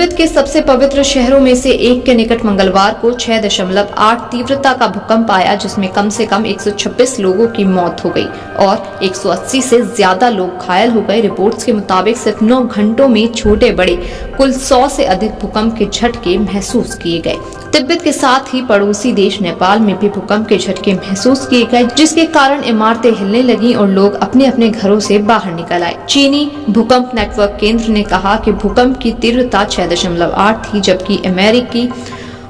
तिब्बत के सबसे पवित्र शहरों में से एक के निकट मंगलवार को 6.8 तीव्रता का भूकंप आया, जिसमें कम से कम 126 लोगों की मौत हो गई और 180 से ज्यादा लोग घायल हो गए। रिपोर्ट्स के मुताबिक सिर्फ 9 घंटों में छोटे बड़े कुल 100 से अधिक भूकंप के झटके महसूस किए गए। तिब्बत के साथ ही पड़ोसी देश नेपाल में भी भूकंप के झटके महसूस किए गए, जिसके कारण इमारतें हिलने लगी और लोग अपने अपने घरों से बाहर निकल आए। चीनी भूकंप नेटवर्क केंद्र ने कहा कि भूकंप की तीव्रता 6.8 थी, जबकि अमेरिकी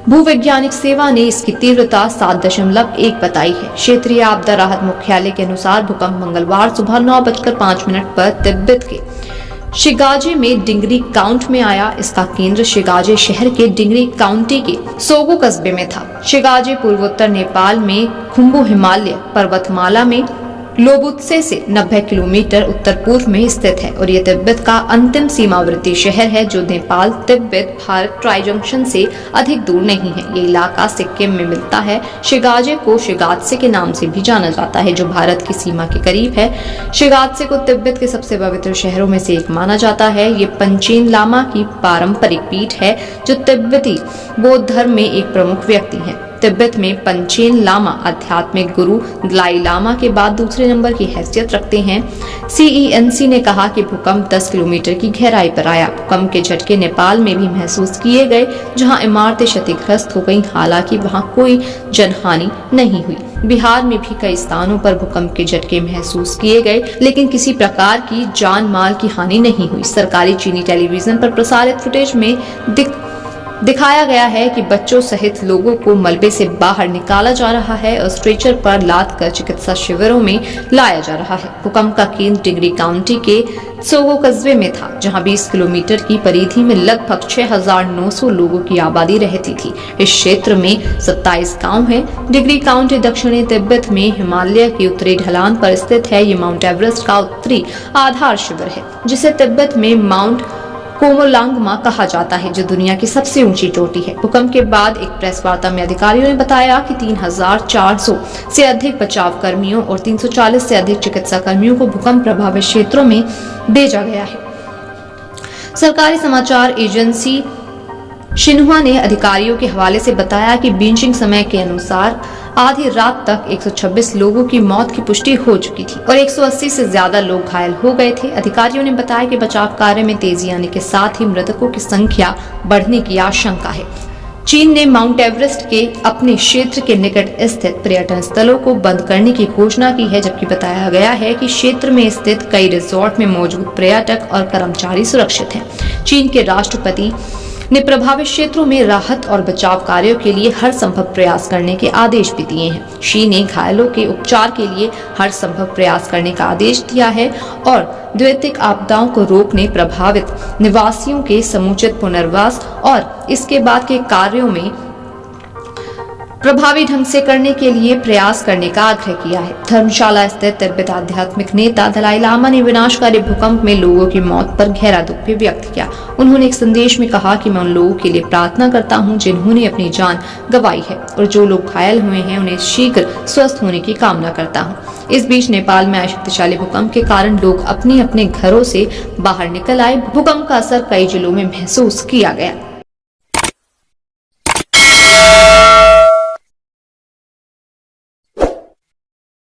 भूवैज्ञानिक सेवा ने इसकी तीव्रता 7.1 बताई है। क्षेत्रीय आपदा राहत मुख्यालय के अनुसार भूकंप मंगलवार सुबह 9:05 पर तिब्बत के शिगाजे में डिंगरी काउंट में आया। इसका केंद्र शिगाजे शहर के डिंगरी काउंटी के सोगो कस्बे में था। शिगाजे पूर्वोत्तर नेपाल में खुम्बु हिमालय पर्वतमाला में लोबुत्से से 90 किलोमीटर उत्तर पूर्व में स्थित है और यह तिब्बत का अंतिम सीमावर्ती शहर है, जो नेपाल तिब्बत भारत ट्राई जंक्शन से अधिक दूर नहीं है। ये इलाका सिक्किम में मिलता है। शिगाजे को शिगात्से के नाम से भी जाना जाता है, जो भारत की सीमा के करीब है। शिगात्से को तिब्बत के सबसे पवित्र शहरों में से एक माना जाता है। ये पंचेन लामा की पारंपरिक पीठ है, जो तिब्बती बौद्ध धर्म में एक प्रमुख व्यक्ति है। तिब्बत में पंचेन लामा आध्यात्मिक गुरु दलाई लामा के बाद दूसरे नंबर की हैसियत रखते हैं। CENC ने कहा कि भूकंप 10 किलोमीटर की गहराई पर आया। भूकंप के झटके नेपाल में भी महसूस किए गए, जहां इमारतें क्षतिग्रस्त हो गईं। हालांकि वहां कोई जनहानि नहीं हुई। बिहार में भी कई स्थानों पर भूकंप के झटके महसूस किए गए, लेकिन किसी प्रकार की जान माल की हानि नहीं हुई। सरकारी चीनी टेलीविजन पर प्रसारित फुटेज में दिखाया गया है कि बच्चों सहित लोगों को मलबे से बाहर निकाला जा रहा है और स्ट्रेचर पर लाद कर चिकित्सा शिविरों में लाया जा रहा है। भूकंप का केंद्र डिंगरी काउंटी के सोगो कस्बे में था, जहां 20 किलोमीटर की परिधि में लगभग 6,900 लोगों की आबादी रहती थी। इस क्षेत्र में 27 गांव हैं। डिंगरी काउंटी दक्षिणी तिब्बत में हिमालय की उत्तरी ढलान पर स्थित है। ये माउंट एवरेस्ट का उत्तरी आधार शिविर है, जिसे तिब्बत में माउंट कोमोलांगमा कहा जाता है, जो दुनिया की सबसे ऊंची चोटी है। भूकंप के बाद एक प्रेस वार्ता में अधिकारियों ने बताया कि 3,400 से अधिक बचाव कर्मियों और 340 से अधिक चिकित्सा कर्मियों को भूकंप प्रभावित क्षेत्रों में भेजा गया है। सरकारी समाचार एजेंसी शिन्हुआ ने अधिकारियों के हवाले से बताया कि बीजिंग समय के अनुसार आधी रात तक 126 लोगों की मौत की पुष्टि हो चुकी थी और 180 से ज्यादा लोग घायल हो गए थे। अधिकारियों ने बताया कि बचाव कार्य में तेजी आने के साथ ही मृतकों की संख्या बढ़ने की आशंका है। चीन ने माउंट एवरेस्ट के अपने क्षेत्र के निकट स्थित पर्यटन स्थलों को बंद करने की घोषणा की है, जबकि बताया गया है कि क्षेत्र में स्थित कई रिजॉर्ट में मौजूद पर्यटक और कर्मचारी सुरक्षित हैं। चीन के राष्ट्रपति ने प्रभावित क्षेत्रों में राहत और बचाव कार्यों के लिए हर संभव प्रयास करने के आदेश भी दिए हैं। शी ने घायलों के उपचार के लिए हर संभव प्रयास करने का आदेश दिया है और द्वैतिक आपदाओं को रोकने, प्रभावित निवासियों के समुचित पुनर्वास और इसके बाद के कार्यों में प्रभावी ढंग से करने के लिए प्रयास करने का आग्रह किया है। धर्मशाला स्थित तिब्बत आध्यात्मिक नेता दलाई लामा ने विनाशकारी भूकंप में लोगों की मौत पर गहरा दुख भी व्यक्त किया। उन्होंने एक संदेश में कहा कि मैं उन लोगों के लिए प्रार्थना करता हूं जिन्होंने अपनी जान गंवाई है और जो लोग घायल हुए हैं उन्हें शीघ्र स्वस्थ होने की कामना करता हूं। इस बीच नेपाल में आए शक्तिशाली भूकंप के कारण लोग अपने अपने घरों से बाहर निकल आए। भूकंप का असर कई जिलों में महसूस किया गया।